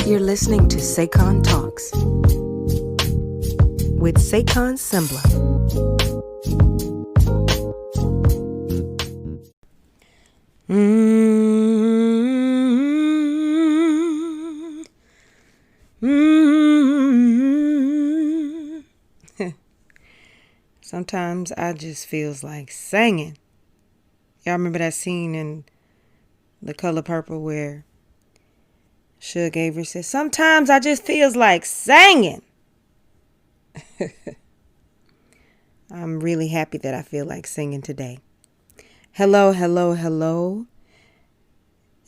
You're listening to SayconTalks with Saycon Sembla. Sometimes I just feels like singing. Y'all remember that scene in The Color Purple where Suge Avery says, "Sometimes I just feels like singing." I'm really happy that I feel like singing today. Hello,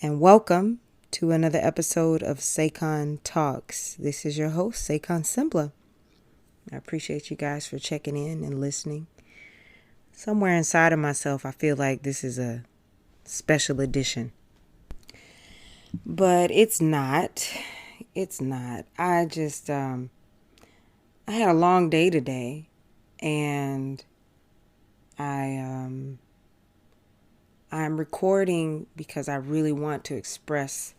and welcome to another episode of SayconTalks. This is your host, Saycon Sembla. I appreciate you guys for checking in and listening. Somewhere inside of myself, I feel like this is a special edition. But it's not. It's not. I just, I had a long day today, and I'm recording because I really want to express,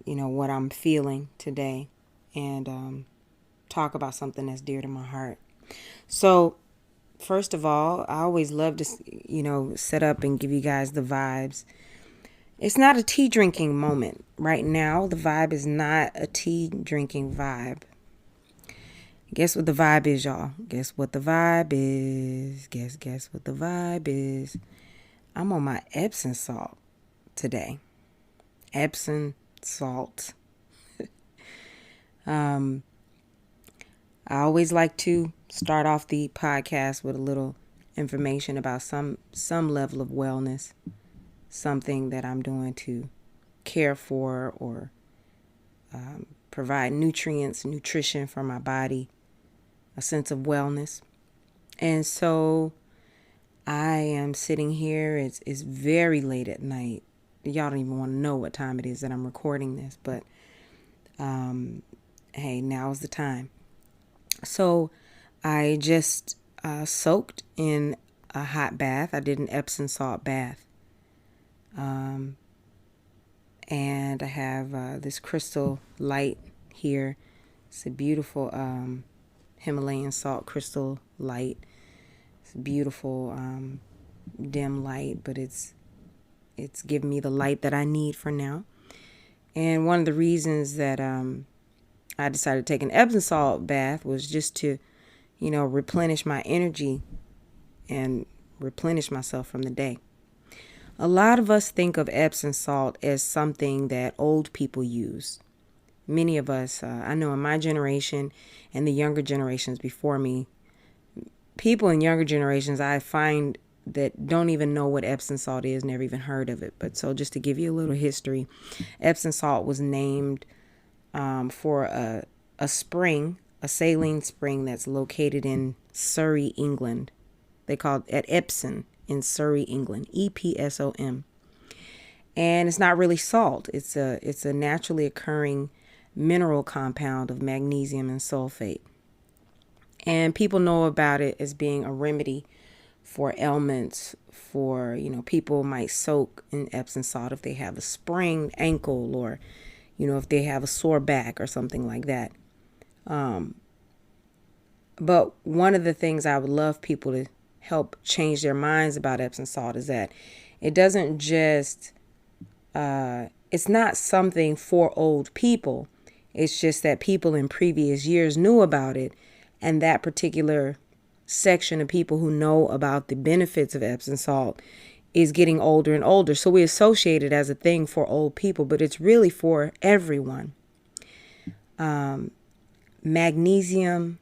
what I'm feeling today, and talk about something that's dear to my heart. So, first of all, I always love to, set up and give you guys the vibes. It's not a tea drinking moment. Right now, the vibe is not a tea drinking vibe. Guess what the vibe is, y'all? Guess what the vibe is? Guess what the vibe is? I'm on my Epsom Salt today. Epsom Salt. I always like to start off the podcast with a little information about some level of wellness. Something that I'm doing to care for or provide nutrition for my body, a sense of wellness. And so I am sitting here. It's very late at night. Y'all don't even want to know what time it is that I'm recording this, but hey, now's the time. So I just soaked in a hot bath. I did an Epsom salt bath. And I have this crystal light here. It's a beautiful Himalayan salt crystal light. It's a beautiful dim light, but it's giving me the light that I need for now. And one of the reasons that I decided to take an Epsom salt bath was just to, replenish my energy and replenish myself from the day. A lot of us think of Epsom salt as something that old people use. Many of us, I know in my generation and the younger generations before me, people in younger generations I find that don't even know what Epsom salt is, never even heard of it. But so just to give you a little history, Epsom salt was named for a spring, a saline spring that's located in Surrey, England. They call it at Epsom in Surrey, England, Epsom. And it's not really salt. It's a naturally occurring mineral compound of magnesium and sulfate. And people know about it as being a remedy for ailments, for, people might soak in Epsom salt if they have a sprained ankle or, if they have a sore back or something like that. But one of the things I would love people to help change their minds about Epsom salt is that it doesn't just, it's not something for old people. It's just that people in previous years knew about it, and that particular section of people who know about the benefits of Epsom salt is getting older and older. So we associate it as a thing for old people, but it's really for everyone. Magnesium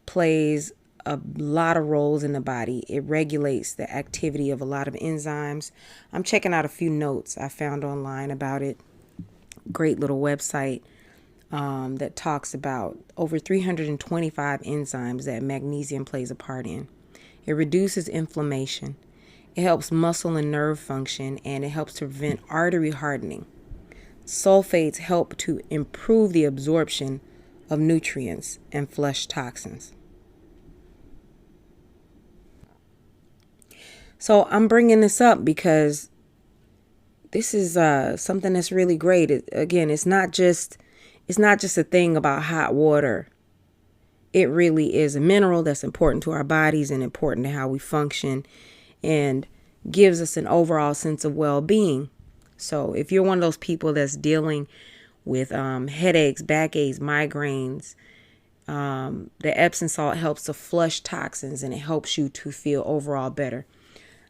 plays a lot of roles in the body. It regulates the activity of a lot of enzymes. I'm checking out a few notes I found online about it. Great little website that talks about over 325 enzymes that magnesium plays a part in. It reduces inflammation. It helps muscle and nerve function, and it helps to prevent artery hardening. Sulfates help to improve the absorption of nutrients and flush toxins. So I'm bringing this up because this is something that's really great. Again, it's not just a thing about hot water. It really is a mineral that's important to our bodies and important to how we function, and gives us an overall sense of well-being. So if you're one of those people that's dealing with headaches, backaches, migraines, the Epsom salt helps to flush toxins, and it helps you to feel overall better.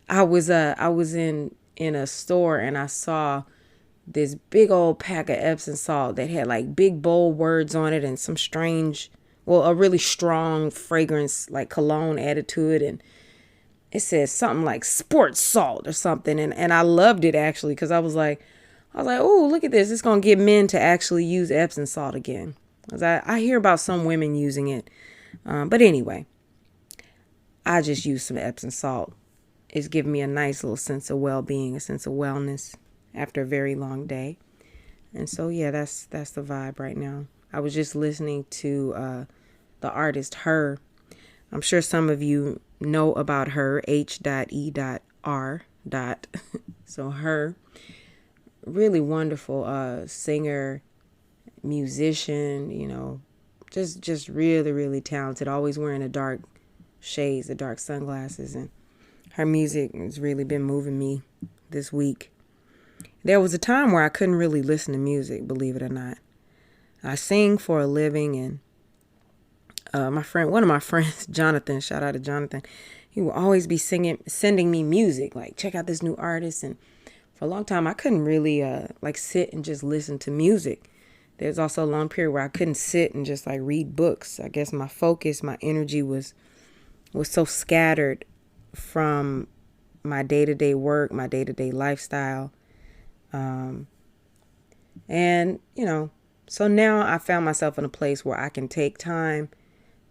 I was in a store, and I saw this big old pack of Epsom salt that had like big bold words on it and some strange, well, a really strong fragrance like cologne added to it, and it says something like sports salt or something, and I loved it actually, because I was like, oh, look at this, it's gonna get men to actually use Epsom salt again, because I hear about some women using it, but anyway, I just use some Epsom salt. It's given me a nice little sense of well-being, a sense of wellness after a very long day. And so yeah, that's the vibe right now. I was just listening to the artist Her. I'm sure some of you know about her, H.E.R. So Her, really wonderful singer, musician, just really, really talented, always wearing the dark shades, the dark sunglasses, and her music has really been moving me this week. There was a time where I couldn't really listen to music, believe it or not. I sing for a living, and one of my friends, Jonathan, shout out to Jonathan, he will always be sending me music, like, check out this new artist. And for a long time, I couldn't really sit and just listen to music. There's also a long period where I couldn't sit and just like read books. I guess my focus, my energy was so scattered from my day-to-day work, my day-to-day lifestyle. So now I found myself in a place where I can take time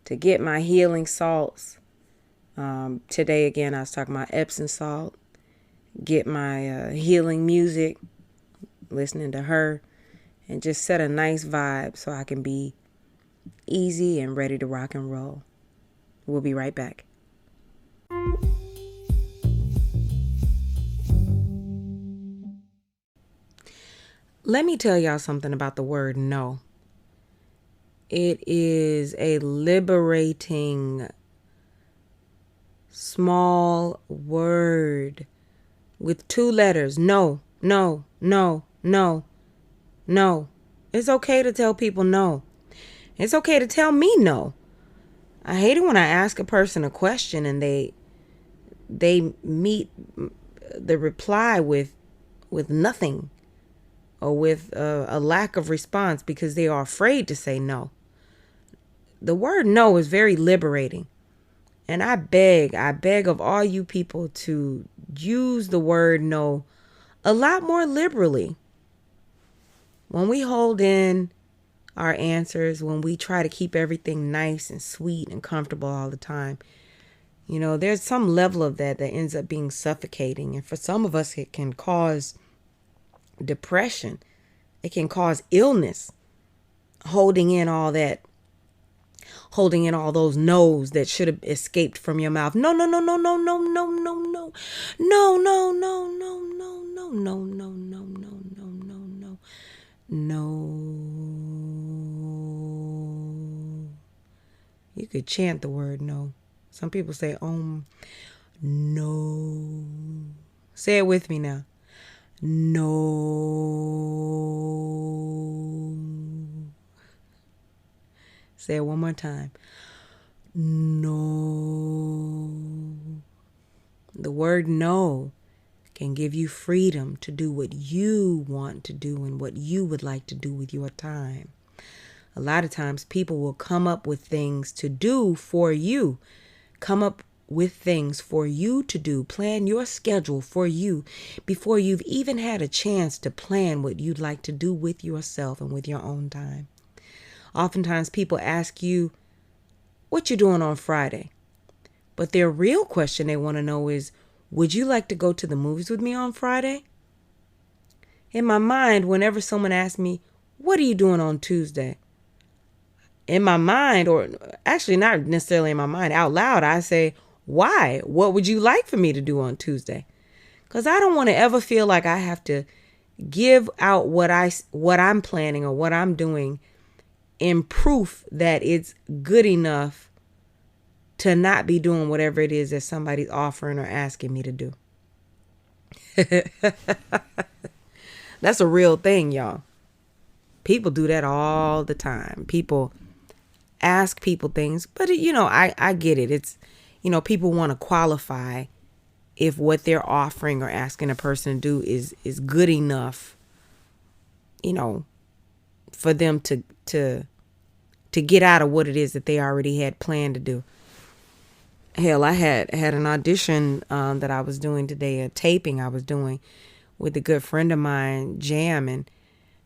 to get my healing salts. Today, again, I was talking about Epsom salt, get my healing music, listening to Her, and just set a nice vibe so I can be easy and ready to rock and roll. We'll be right back. Let me tell y'all something about the word no. It is a liberating, small word with 2 letters. No, no, no, no, no. It's okay to tell people no. It's okay to tell me no. I hate it when I ask a person a question and they meet the reply with nothing, or with a lack of response because they are afraid to say no. The word no is very liberating. And I beg of all you people to use the word no a lot more liberally. When we hold in our answers, when we try to keep everything nice and sweet and comfortable all the time, there's some level of that ends up being suffocating. And for some of us, it can cause depression. It can cause illness. Holding in all those no's that should have escaped from your mouth. No, no, no, no, no, no, no, no, no. No, no, no, no, no, no, no, no, no, no, no, no, no. No. You could chant the word no. Some people say no. Say it with me now. No. Say it one more time. No. The word no can give you freedom to do what you want to do and what you would like to do with your time. A lot of times people will come up with things to do for you. Come up with things for you to do. Plan your schedule for you before you've even had a chance to plan what you'd like to do with yourself and with your own time. Oftentimes people ask you, what you doing on Friday? But their real question they want to know is, would you like to go to the movies with me on Friday? In my mind, whenever someone asks me, what are you doing on Tuesday? In my mind, or actually not necessarily in my mind, out loud, I say, why? What would you like for me to do on Tuesday? Because I don't want to ever feel like I have to give out what I'm planning or what I'm doing in proof that it's good enough to not be doing whatever it is that somebody's offering or asking me to do. That's a real thing, y'all. People do that all the time. People ask people things, but I get it. It's, people want to qualify if what they're offering or asking a person to do is good enough, for them to get out of what it is that they already had planned to do. Hell, I had an audition that I was doing today, a taping I was doing with a good friend of mine, Jam, and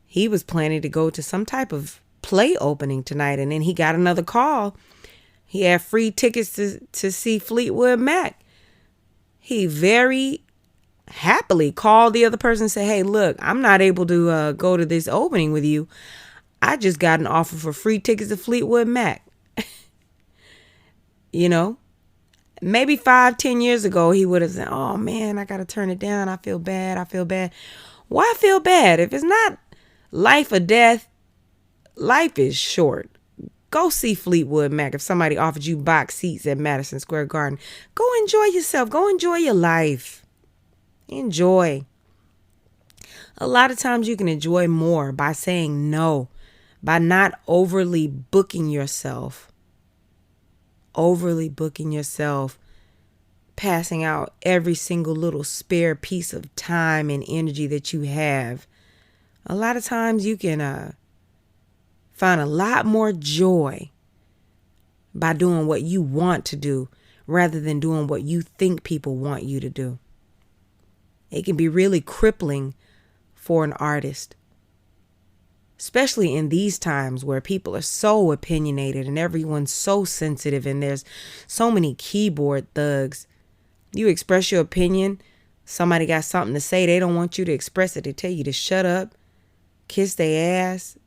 he was planning to go to some type of play opening tonight, and then he got another call. He had free tickets to see Fleetwood Mac. He very happily called the other person and said, "Hey, look, I'm not able to go to this opening with you. I just got an offer for free tickets to Fleetwood Mac." Maybe 5-10 years ago, he would have said, "Oh man, I got to turn it down. I feel bad. Why feel bad? If it's not life or death, life is short. Go see Fleetwood Mac. If somebody offered you box seats at Madison Square Garden, go enjoy yourself. Go enjoy your life. Enjoy." A lot of times you can enjoy more by saying no, by not overly booking yourself, passing out every single little spare piece of time and energy that you have. A lot of times you can find a lot more joy by doing what you want to do rather than doing what you think people want you to do. It can be really crippling for an artist, especially in these times where people are so opinionated and everyone's so sensitive and there's so many keyboard thugs. You express your opinion, somebody got something to say, they don't want you to express it. They tell you to shut up, kiss their ass.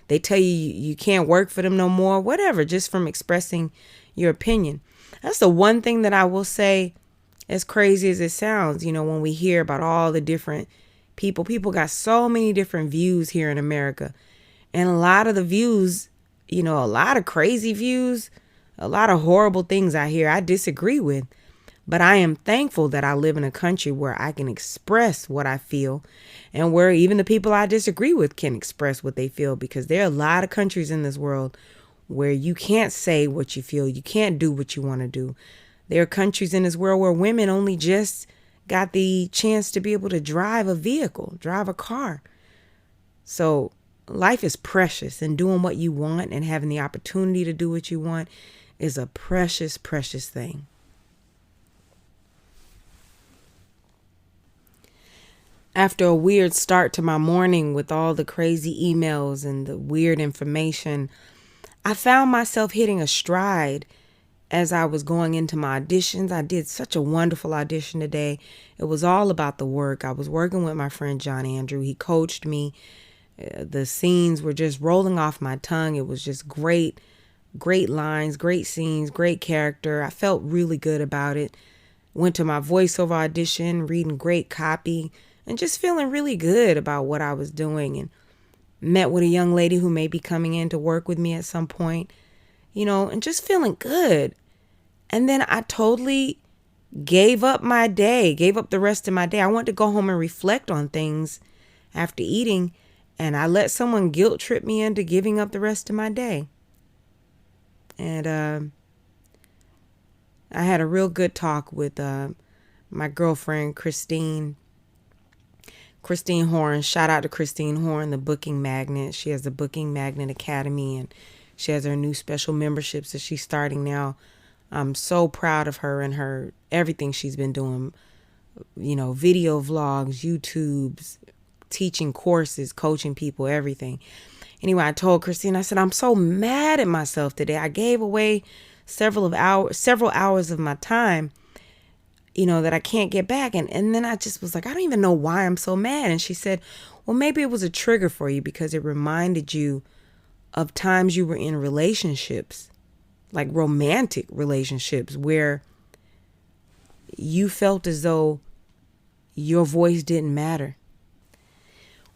They tell you you can't work for them no more, whatever, just from expressing your opinion. That's the one thing that I will say, as crazy as it sounds, when we hear about all the different people got so many different views here in America. And a lot of the views, a lot of crazy views, a lot of horrible things I hear, I disagree with. But I am thankful that I live in a country where I can express what I feel and where even the people I disagree with can express what they feel, because there are a lot of countries in this world where you can't say what you feel. You can't do what you want to do. There are countries in this world where women only just got the chance to be able to drive a vehicle, drive a car. So life is precious, and doing what you want and having the opportunity to do what you want is a precious, precious thing. After a weird start to my morning with all the crazy emails and the weird information, I found myself hitting a stride as I was going into my auditions. I did such a wonderful audition today. It was all about the work. I was working with my friend John Andrew. He coached me. The scenes were just rolling off my tongue. It was just great lines, great scenes, great character. I felt really good about it. Went to my voiceover audition, reading great copy, and just feeling really good about what I was doing. And met with a young lady who may be coming in to work with me at some point, and just feeling good. And then I totally gave up the rest of my day. I wanted to go home and reflect on things after eating, and I let someone guilt trip me into giving up the rest of my day. And I had a real good talk with my girlfriend, Christine Horn. Shout out to Christine Horn, the Booking Magnet. She has the Booking Magnet Academy, and she has her new special memberships that she's starting now. I'm so proud of her and her everything she's been doing. Video vlogs, YouTubes, teaching courses, coaching people, everything. Anyway, I told Christine, I said, I'm so mad at myself today. I gave away several hours of my time, that I can't get back. And then I just was like, I don't even know why I'm so mad. And she said, well, maybe it was a trigger for you because it reminded you of times you were in relationships, like romantic relationships, where you felt as though your voice didn't matter.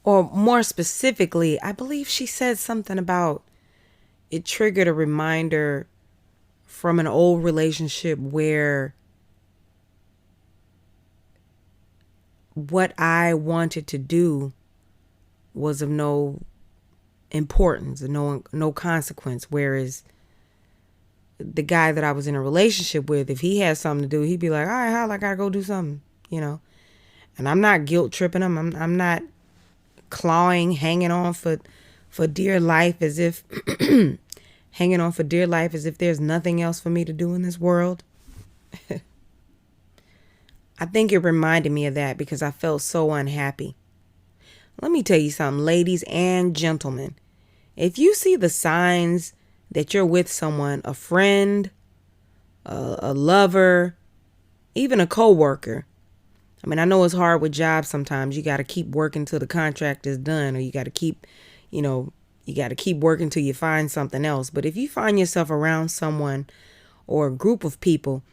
Or more specifically, I believe she said something about it triggered a reminder from an old relationship where what I wanted to do was of no importance, no consequence. Whereas the guy that I was in a relationship with, if he had something to do, he'd be like, all right, Hal, I gotta go do something, And I'm not guilt tripping him. I'm not clawing, hanging on for dear life as if hanging on for dear life as if there's nothing else for me to do in this world. I think it reminded me of that because I felt so unhappy. Let me tell you something, ladies and gentlemen. If you see the signs that you're with someone, a friend, a lover, even a coworker. I mean, I know it's hard with jobs sometimes. You got to keep working till the contract is done, or you got to keep, working till you find something else. But if you find yourself around someone or a group of people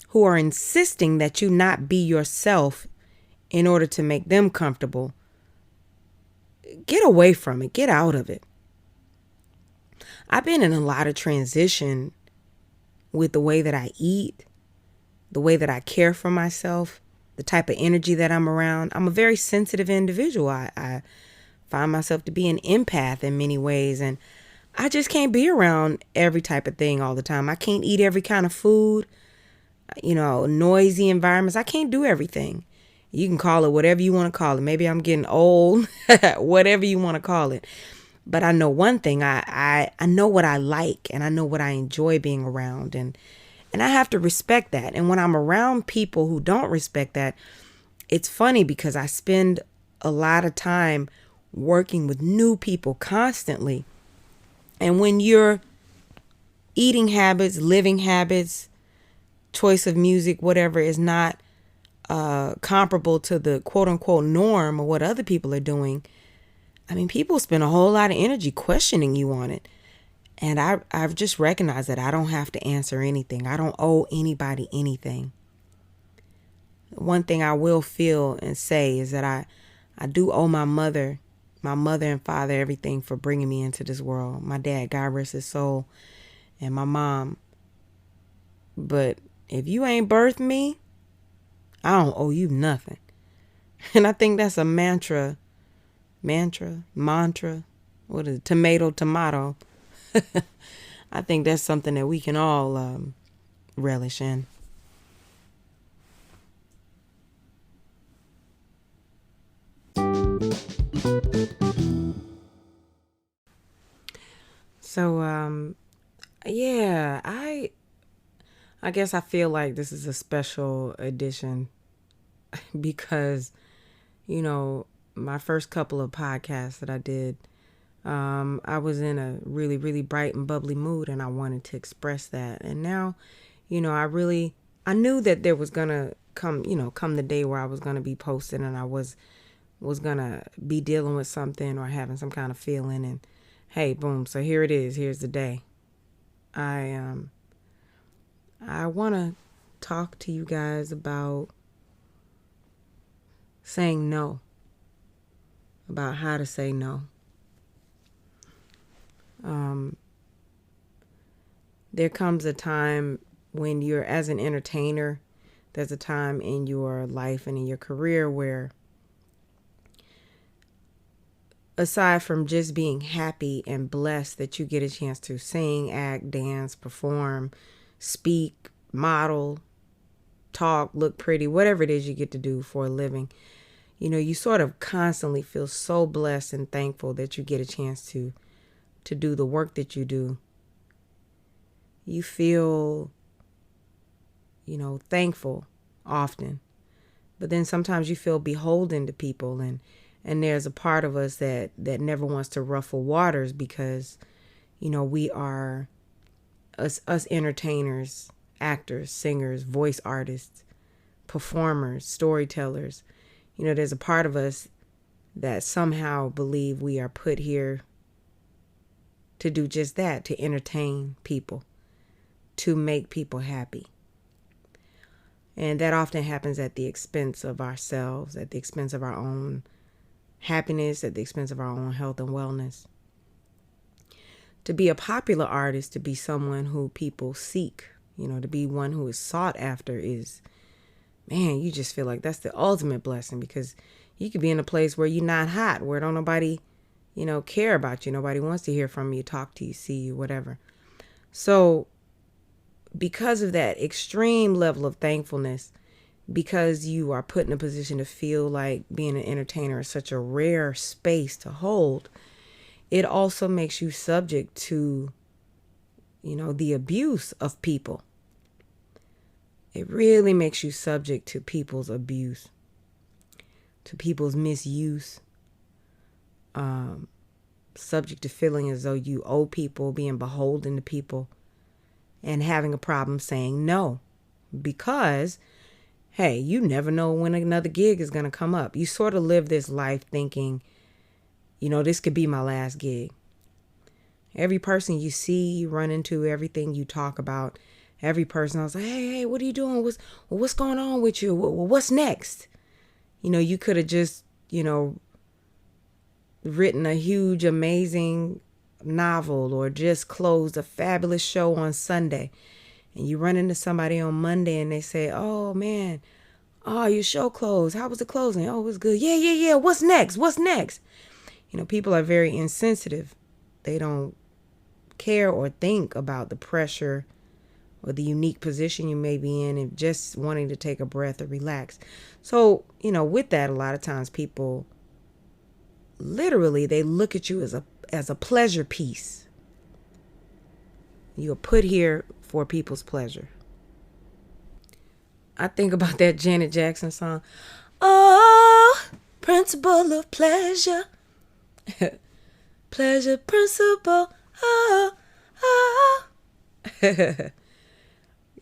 who are insisting that you not be yourself in order to make them comfortable, get away from it. Get out of it. I've been in a lot of transition with the way that I eat, the way that I care for myself, the type of energy that I'm around. I'm a very sensitive individual. I find myself to be an empath in many ways, and I just can't be around every type of thing all the time. I can't eat every kind of food, noisy environments. I can't do everything. You can call it whatever you want to call it. Maybe I'm getting old, whatever you want to call it. But I know one thing, I know what I like and I know what I enjoy being around, and I have to respect that. And when I'm around people who don't respect that, it's funny because I spend a lot of time working with new people constantly. And when your eating habits, living habits, choice of music, whatever is not comparable to the quote unquote norm or what other people are doing, I mean, people spend a whole lot of energy questioning you on it. And I've just recognized that I don't have to answer anything. I don't owe anybody anything. One thing I will feel and say is that I do owe my mother and father everything for bringing me into this world. My dad, God rest his soul, and my mom. But if you ain't birthed me, I don't owe you nothing. And I think that's a mantra. What is it? Tomato. I think that's something that we can all relish in. So, I guess I feel like this is a special edition because, my first couple of podcasts that I did, I was in a really, really bright and bubbly mood, and I wanted to express that. And now, I knew that there was gonna come the day where I was gonna be posting, and I was gonna be dealing with something or having some kind of feeling, and hey, boom. So here it is. Here's the day. I want to talk to you guys about saying no, about how to say no. There comes a time when you're, as an entertainer, there's a time in your life and in your career where, aside from just being happy and blessed that you get a chance to sing, act, dance, perform, speak, model, talk, look pretty, whatever it is you get to do for a living, you sort of constantly feel so blessed and thankful that you get a chance to do the work that you do. You feel, thankful often, but then sometimes you feel beholden to people, and there's a part of us that never wants to ruffle waters because, we are us entertainers, actors, singers, voice artists, performers, storytellers. There's a part of us that somehow believe we are put here to do just that, to entertain people, to make people happy. And that often happens at the expense of ourselves, at the expense of our own happiness, at the expense of our own health and wellness. To be a popular artist, to be someone who people seek, to be one who is sought after is, man, you just feel like that's the ultimate blessing, because you could be in a place where you're not hot, where don't nobody, care about you. Nobody wants to hear from you, talk to you, see you, whatever. So because of that extreme level of thankfulness, because you are put in a position to feel like being an entertainer is such a rare space to hold, it also makes you subject to, the abuse of people. It really makes you subject to people's abuse, to people's misuse, subject to feeling as though you owe people, being beholden to people, and having a problem saying no. Because, hey, you never know when another gig is going to come up. You sort of live this life thinking, this could be my last gig. Every person you see, you run into, everything you talk about, every person, I was like, hey, what are you doing? What's going on with you? What's next? You could have just, written a huge, amazing novel, or just closed a fabulous show on Sunday. And you run into somebody on Monday and they say, oh, man, your show closed. How was the closing? Oh, it was good. Yeah. What's next? People are very insensitive. They don't care or think about the pressure or the unique position you may be in, and just wanting to take a breath or relax. So, with that, a lot of times people literally, they look at you as a pleasure piece. You are put here for people's pleasure. I think about that Janet Jackson song, oh, principle of pleasure. Pleasure principle. Oh.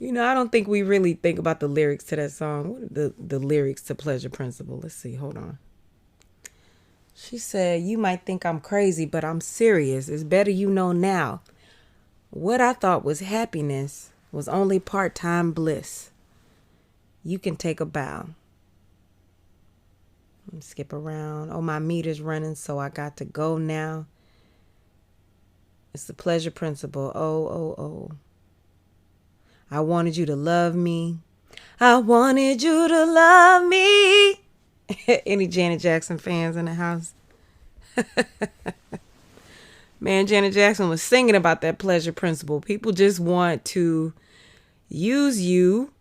I don't think we really think about the lyrics to that song. What are the lyrics to Pleasure Principle? Let's see. Hold on. She said, you might think I'm crazy, but I'm serious. It's better you know now. What I thought was happiness was only part-time bliss. You can take a bow. Skip around. Oh, my meter's running, so I got to go now. It's the pleasure principle. Oh. I wanted you to love me. I wanted you to love me. Any Janet Jackson fans in the house? Man, Janet Jackson was singing about that pleasure principle. People just want to use you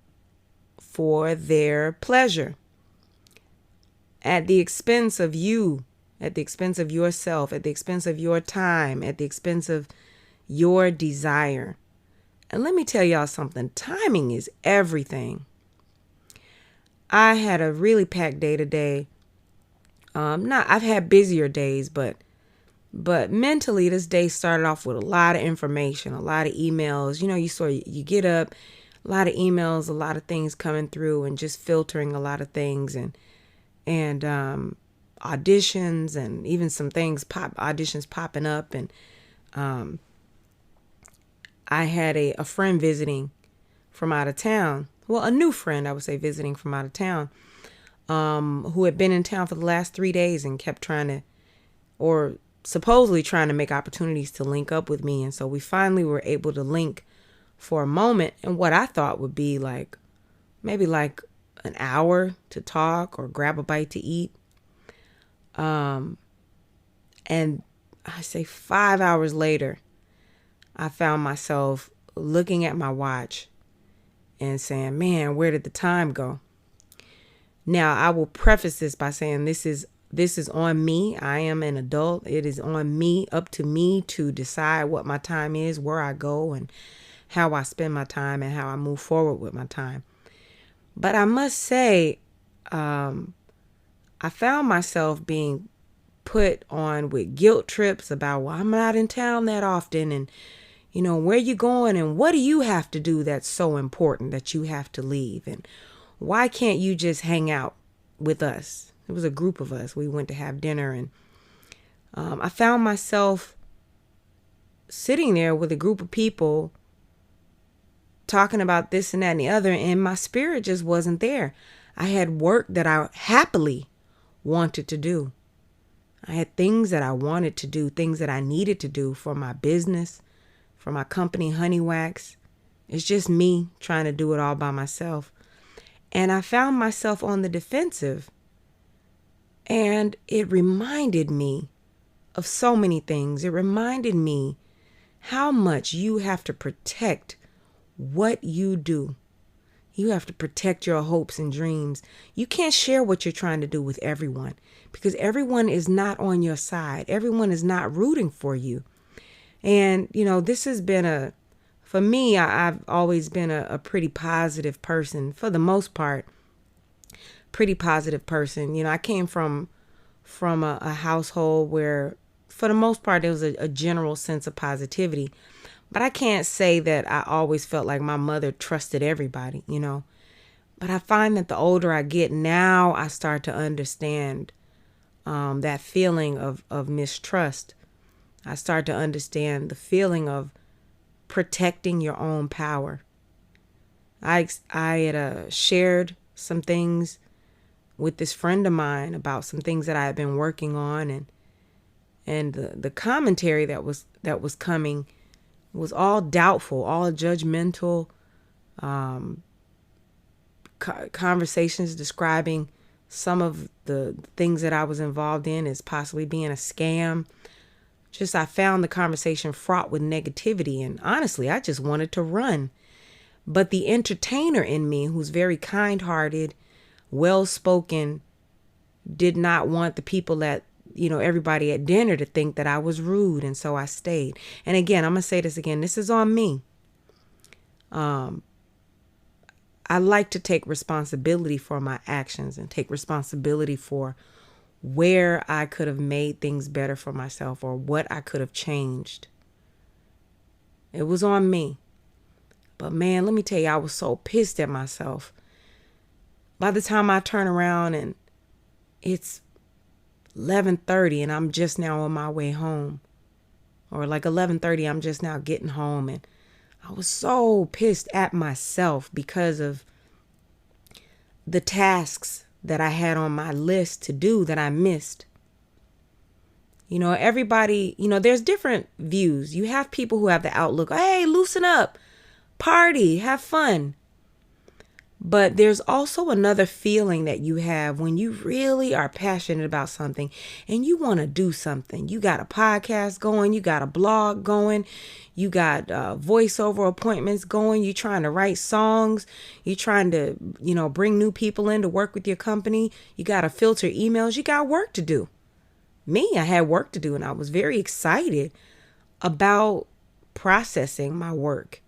for their pleasure at the expense of you, at the expense of yourself, at the expense of your time, at the expense of your desire. And let me tell y'all something. Timing is everything. I had a really packed day today. I've had busier days, but mentally this day started off with a lot of information, a lot of emails. You get up, a lot of emails, a lot of things coming through, and just filtering a lot of things, and auditions, and even some things auditions popping up. And I had a friend visiting from out of town. Well, a new friend, I would say, visiting from out of town, who had been in town for the last 3 days and kept supposedly trying to make opportunities to link up with me. And so we finally were able to link for a moment, and what I thought would be maybe an hour to talk or grab a bite to eat. And I say 5 hours later, I found myself looking at my watch and saying, man, where did the time go? Now, I will preface this by saying this is on me. I am an adult. It is on me, up to me to decide what my time is, where I go, and how I spend my time, and how I move forward with my time. But I must say, I found myself being put on with guilt trips about, well, I'm not in town that often, and where you going, and what do you have to do that's so important that you have to leave, and why can't you just hang out with us? It was a group of us. We went to have dinner, and I found myself sitting there with a group of people talking about this and that and the other, and my spirit just wasn't there. I had work that I happily wanted to do. I had things that I wanted to do, things that I needed to do for my business, for my company, Honeywax. It's just me trying to do it all by myself. And I found myself on the defensive. And it reminded me of so many things. It reminded me how much you have to protect what you do. You have to protect your hopes and dreams. You can't share what you're trying to do with everyone because everyone is not on your side. Everyone is not rooting for you. And, this has been for me, I've always been a pretty positive person for the most part. Pretty positive person. I came from a household where, for the most part, there was a general sense of positivity. But I can't say that I always felt like my mother trusted everybody, But I find that the older I get now, I start to understand that feeling of mistrust. I start to understand the feeling of protecting your own power. I had shared some things with this friend of mine about some things that I had been working on, and the commentary that was coming was all doubtful, all judgmental, conversations describing some of the things that I was involved in as possibly being a scam. I found the conversation fraught with negativity, and honestly, I just wanted to run. But the entertainer in me, who's very kind-hearted, well-spoken, did not want the people that, everybody at dinner to think that I was rude. And so I stayed. And again, I'm going to say this again. This is on me. I like to take responsibility for my actions and take responsibility for where I could have made things better for myself or what I could have changed. It was on me. But man, let me tell you, I was so pissed at myself. By the time I turn around and it's 11:30 and I'm just now on my way home, or like 11:30, I'm just now getting home, and I was so pissed at myself because of the tasks that I had on my list to do that I missed. Everybody, there's different views. You have people who have the outlook, hey, loosen up, party, have fun. But there's also another feeling that you have when you really are passionate about something and you want to do something. You got a podcast going, you got a blog going, you got voiceover appointments going, you're trying to write songs, you're trying to, bring new people in to work with your company, you got to filter emails, you got work to do. Me, I had work to do, and I was very excited about processing my work,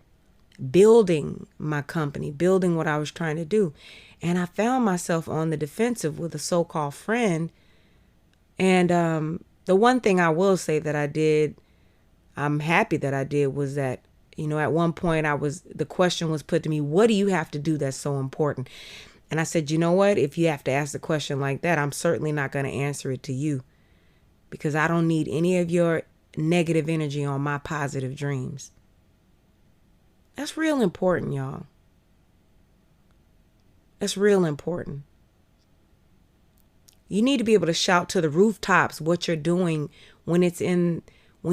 building my company, building what I was trying to do. And I found myself on the defensive with a so-called friend. And the one thing I will say that I did, I'm happy that I did, was that, at one point the question was put to me, what do you have to do that's so important? And I said, you know what? If you have to ask a question like that, I'm certainly not going to answer it to you, because I don't need any of your negative energy on my positive dreams. That's real important, y'all. That's real important. You need to be able to shout to the rooftops what you're doing when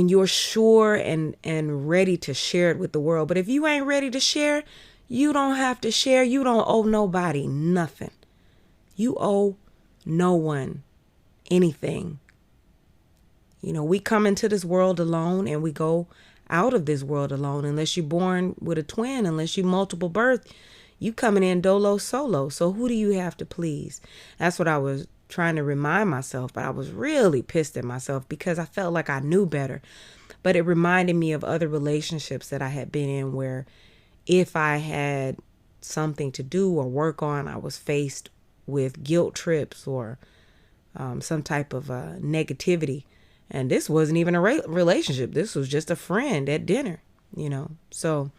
you're sure and ready to share it with the world. But if you ain't ready to share, you don't have to share. You don't owe nobody nothing. You owe no one anything. We come into this world alone and we go out of this world alone. Unless you're born with a twin, unless you multiple birth, you coming in dolo solo. So who do you have to please? That's what I was trying to remind myself, but I was really pissed at myself because I felt like I knew better. But it reminded me of other relationships that I had been in where if I had something to do or work on, I was faced with guilt trips or some type of negativity. And this wasn't even a relationship. This was just a friend at dinner, So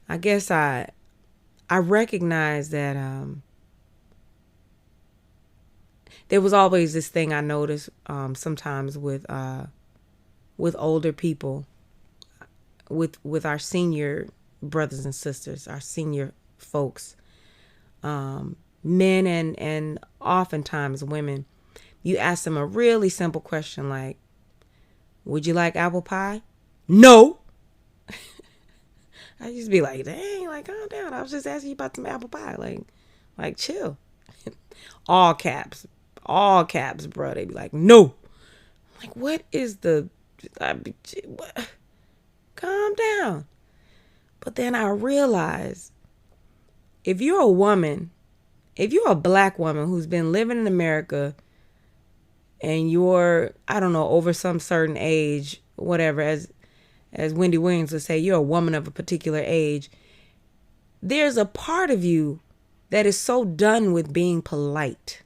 I guess I recognized that there was always this thing I noticed sometimes with older people, with our senior brothers and sisters, our senior folks, men and oftentimes women, you ask them a really simple question like, would you like apple pie? No. I used to be like, dang, like, calm down. I was just asking you about some apple pie. Like chill. All caps, bro. They be like, no. Like, what is what? Calm down. But then I realized, if you're a woman, if you're a black woman who's been living in America and you're, I don't know, over some certain age, whatever, as Wendy Williams would say, you're a woman of a particular age, there's a part of you that is so done with being polite.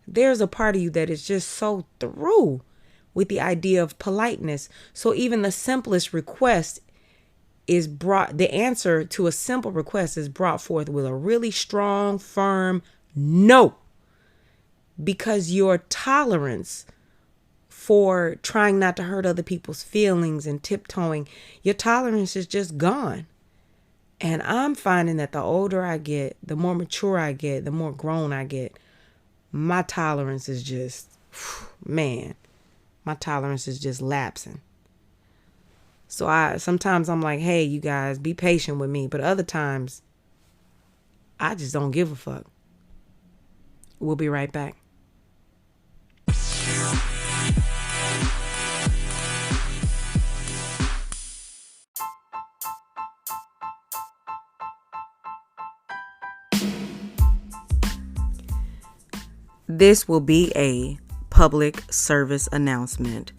There's a part of you that is just so through with the idea of politeness. So even the simplest request is brought, the answer to a simple request is brought forth with a really strong, firm no. Because your tolerance for trying not to hurt other people's feelings and tiptoeing, your tolerance is just gone. And I'm finding that the older I get, the more mature I get, the more grown I get, my tolerance is just, man, my tolerance is just lapsing. So sometimes I'm like, hey, you guys, be patient with me. But other times, I just don't give a fuck. We'll be right back. This will be a public service announcement,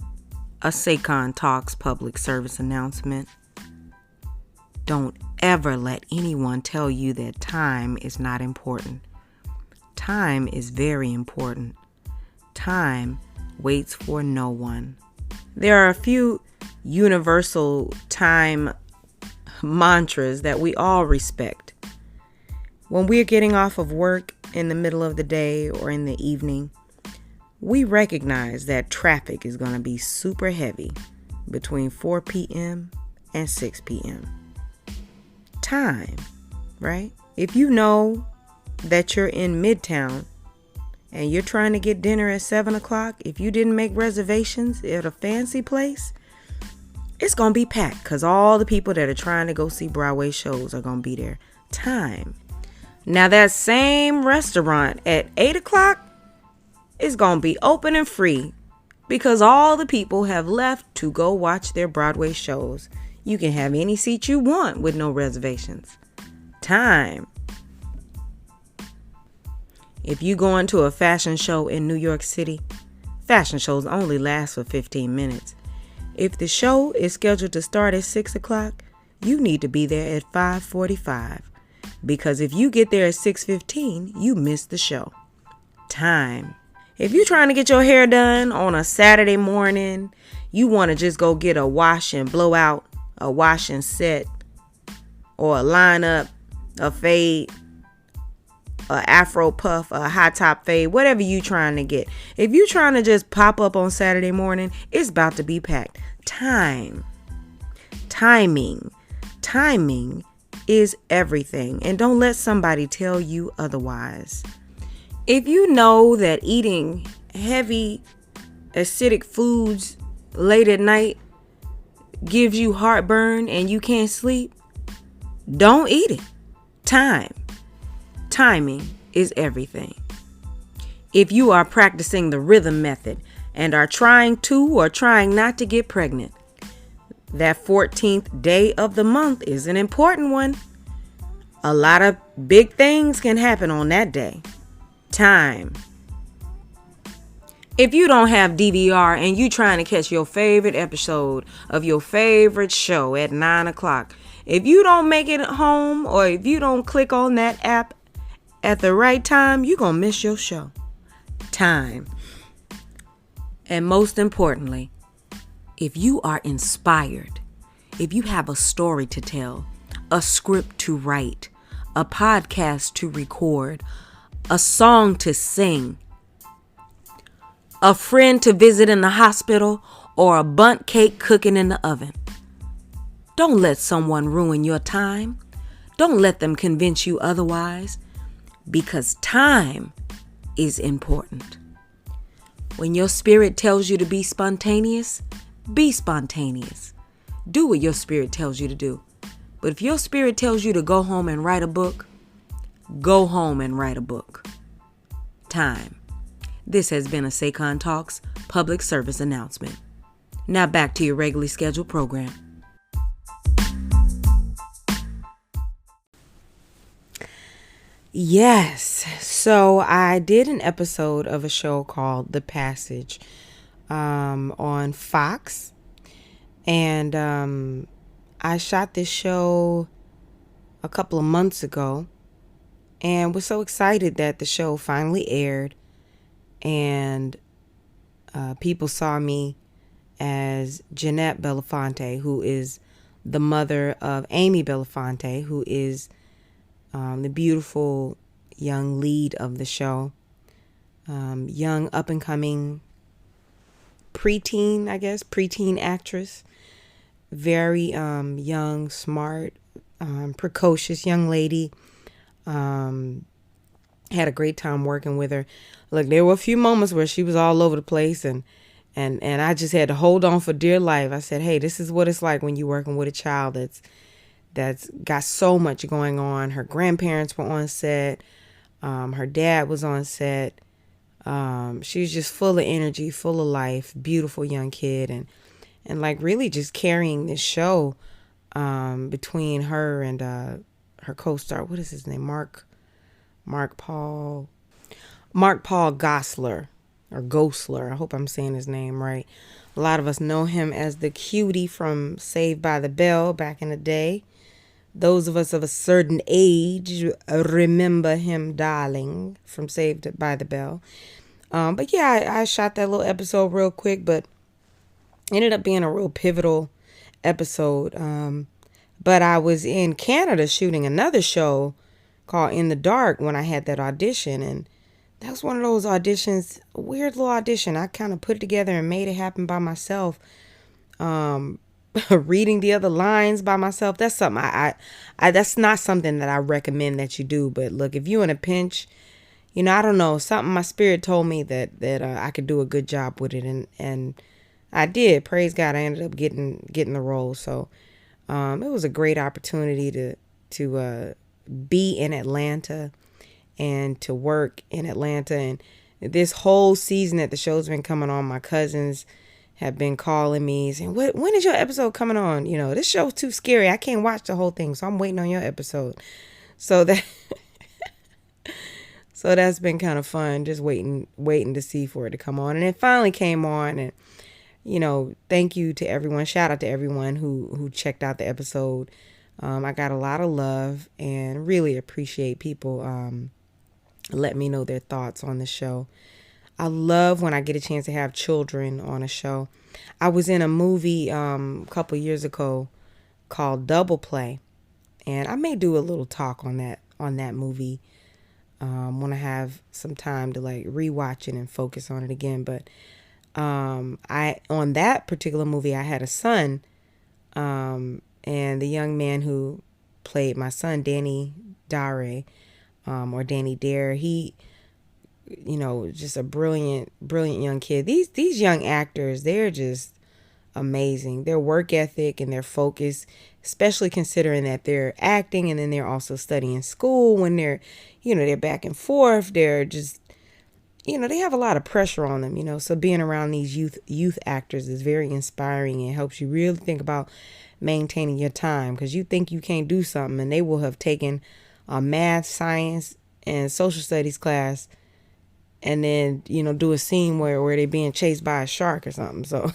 a SayconTalks public service announcement. Don't ever let anyone tell you that time is not important. Time is very important. Time waits for no one. There are a few universal time mantras that we all respect. When we're getting off of work in the middle of the day or in the evening, we recognize that traffic is going to be super heavy between 4 p.m. and 6 p.m. Time, right? If you know that you're in Midtown and you're trying to get dinner at 7 o'clock, if you didn't make reservations at a fancy place, it's going to be packed because all the people that are trying to go see Broadway shows are going to be there. Time. Now that same restaurant at 8 o'clock is going to be open and free because all the people have left to go watch their Broadway shows. You can have any seat you want with no reservations. Time. If you go into a fashion show in New York City, fashion shows only last for 15 minutes. If the show is scheduled to start at 6 o'clock, you need to be there at 5:45. Because if you get there at 6:15, you miss the show. Time. If you're trying to get your hair done on a Saturday morning, you want to just go get a wash and blow out, a wash and set, or a lineup, a fade, a afro puff, a high top fade, whatever you trying to get. If you're trying to just pop up on Saturday morning, it's about to be packed. Time. Timing. Timing is everything, and don't let somebody tell you otherwise. If you know that eating heavy acidic foods late at night gives you heartburn and you can't sleep, don't eat it. Timing is everything. If you are practicing the rhythm method and are trying to or trying not to get pregnant, that 14th day of the month is an important one. A lot of big things can happen on that day. Time. If you don't have DVR and you trying to catch your favorite episode of your favorite show at 9 o'clock, if you don't make it home or if you don't click on that app at the right time, you're going to miss your show. Time. And most importantly, if you are inspired, if you have a story to tell, a script to write, a podcast to record, a song to sing, a friend to visit in the hospital, or a bundt cake cooking in the oven, Don't let someone ruin your time. Don't let them convince you otherwise, because time is important. When your spirit tells you to be spontaneous, be spontaneous. Do what your spirit tells you to do. But if your spirit tells you to go home and write a book, go home and write a book. Time. This has been a SayconTalks public service announcement. Now back to your regularly scheduled program. Yes, so I did an episode of a show called The Passage on Fox, and I shot this show a couple of months ago and was so excited that the show finally aired, and people saw me as Jeanette Belafonte, who is the mother of Amy Belafonte, who is the beautiful young lead of the show. Young up-and-coming preteen actress. Very young, smart, precocious young lady. Had a great time working with her. Look, there were a few moments where she was all over the place, and I just had to hold on for dear life. I said, hey, this is what it's like when you're working with a child that's got so much going on. Her grandparents were on set. Her dad was on set. She was just full of energy, full of life, beautiful young kid, and like really just carrying this show between her and her co-star. What is his name? Mark Paul Gosselaar, or Ghostler. I hope I'm saying his name right. A lot of us know him as the cutie from Saved by the Bell back in the day. Those of us of a certain age remember him, darling, from Saved by the Bell. But yeah, I shot that little episode real quick, but ended up being a real pivotal episode. But I was in Canada shooting another show called In the Dark when I had that audition, and that was one of those auditions, a weird little audition. I kind of put it together and made it happen by myself. Reading the other lines by myself, that's something I that's not something that I recommend that you do. But look, if you're in a pinch, I don't know, something my spirit told me that I could do a good job with it, and I did. Praise God, I ended up getting the role. So it was a great opportunity to be in Atlanta and to work in Atlanta. And this whole season that the show's been coming on, my cousins have been calling me saying, when is your episode coming on? This show's too scary. I can't watch the whole thing, so I'm waiting on your episode. So that's been kind of fun, just waiting to see for it to come on. And it finally came on, and thank you to everyone. Shout out to everyone who checked out the episode. I got a lot of love and really appreciate people let me know their thoughts on the show. I love when I get a chance to have children on a show. I was in a movie a couple years ago called Double Play, and I may do a little talk on that movie when I have some time to like rewatch it and focus on it again. But on that particular movie, I had a son, and the young man who played my son, Danny Dare, or Danny Dare, he, just a brilliant young kid. These young actors, they're just amazing. Their work ethic and their focus, especially considering that they're acting and then they're also studying school. When they're back and forth, they're just, they have a lot of pressure on them, so being around these youth actors is very inspiring and helps you really think about maintaining your time, because you think you can't do something and they will have taken a math, science, and social studies class and then, do a scene where they're being chased by a shark or something. So,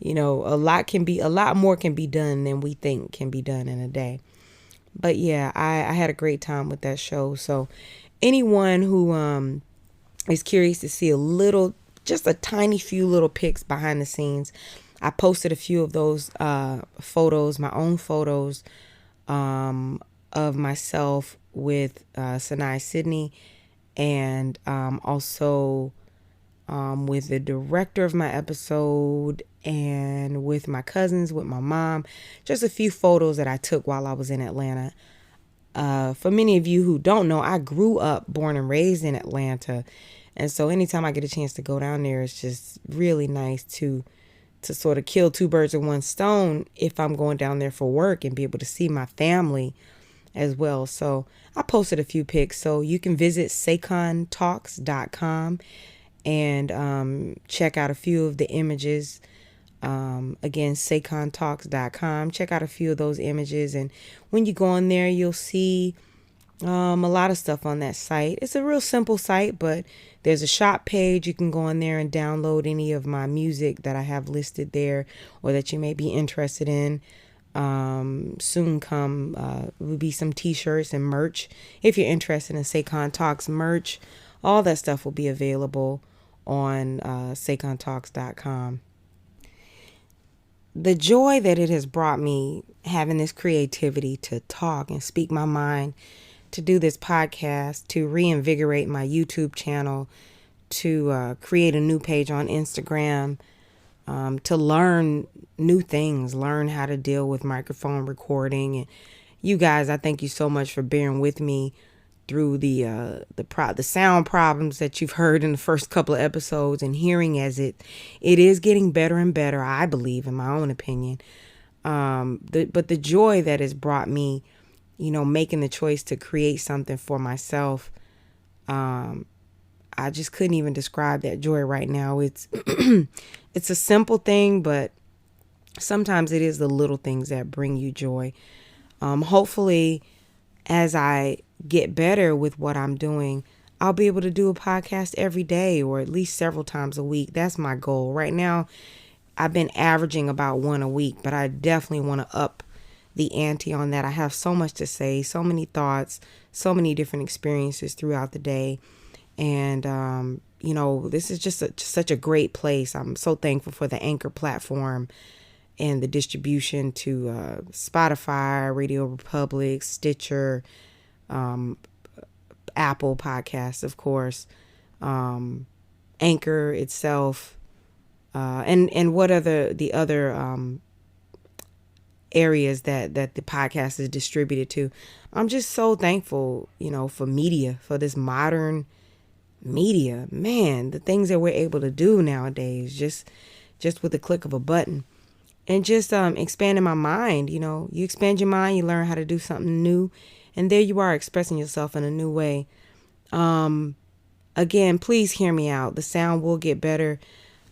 a lot more can be done than we think can be done in a day. But yeah, I had a great time with that show. So anyone who is curious to see just a tiny few little pics behind the scenes, I posted a few of those photos, my own photos of myself with Sanai Sidney, and also with the director of my episode and with my cousins, with my mom. Just a few photos that I took while I was in Atlanta. For many of you who don't know, I grew up, born and raised in Atlanta. And so anytime I get a chance to go down there, it's just really nice to sort of kill two birds with one stone if I'm going down there for work and be able to see my family as well. So I posted a few pics. So you can visit SayconTalks.com and check out a few of the images. Again, SayconTalks.com. Check out a few of those images. And when you go on there, you'll see a lot of stuff on that site. It's a real simple site, but there's a shop page. You can go on there and download any of my music that I have listed there or that you may be interested in. Soon come will be some t-shirts and merch. If you're interested in Saycon Talks merch, all that stuff will be available on SayconTalks.com. The joy that it has brought me, having this creativity to talk and speak my mind, to do this podcast, to reinvigorate my YouTube channel, to create a new page on Instagram, to learn new things, learn how to deal with microphone recording. And you guys, I thank you so much for bearing with me through the sound problems that you've heard in the first couple of episodes, and hearing as it is getting better and better, I believe, in my own opinion. But the joy that has brought me, making the choice to create something for myself, I just couldn't even describe that joy right now. It's it's a simple thing, but sometimes it is the little things that bring you joy. Hopefully, as I get better with what I'm doing, I'll be able to do a podcast every day or at least several times a week. That's my goal. Right now, I've been averaging about one a week, but I definitely want to up the ante on that. I have so much to say, so many thoughts, so many different experiences throughout the day. And, this is just such a great place. I'm so thankful for the Anchor platform and the distribution to Spotify, Radio Republic, Stitcher, Apple Podcasts, of course, Anchor itself, and what are the other areas that the podcast is distributed to. I'm just so thankful, for media, for this modern media. Man, the things that we're able to do nowadays, just with the click of a button. And just expanding my mind. You expand your mind, you learn how to do something new, and there you are, expressing yourself in a new way. Again, please hear me out. The sound will get better.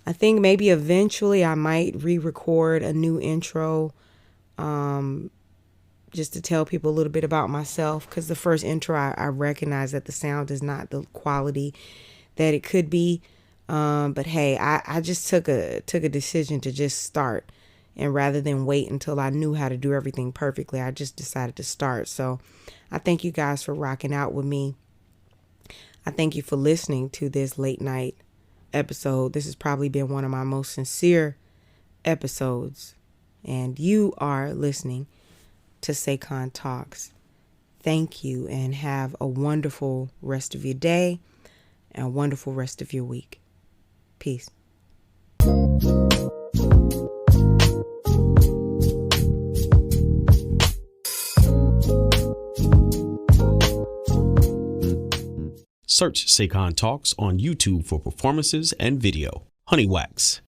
I think maybe eventually I might re-record a new intro, just to tell people a little bit about myself, because the first intro, I recognize that the sound is not the quality that it could be. But hey, I just took a decision to just start. And rather than wait until I knew how to do everything perfectly, I just decided to start. So I thank you guys for rocking out with me. I thank you for listening to this late night episode. This has probably been one of my most sincere episodes. And you are listening to Saycon Talks. Thank you, and have a wonderful rest of your day and a wonderful rest of your week. Peace. Search Saycon Talks on YouTube for performances and video. Honeywax.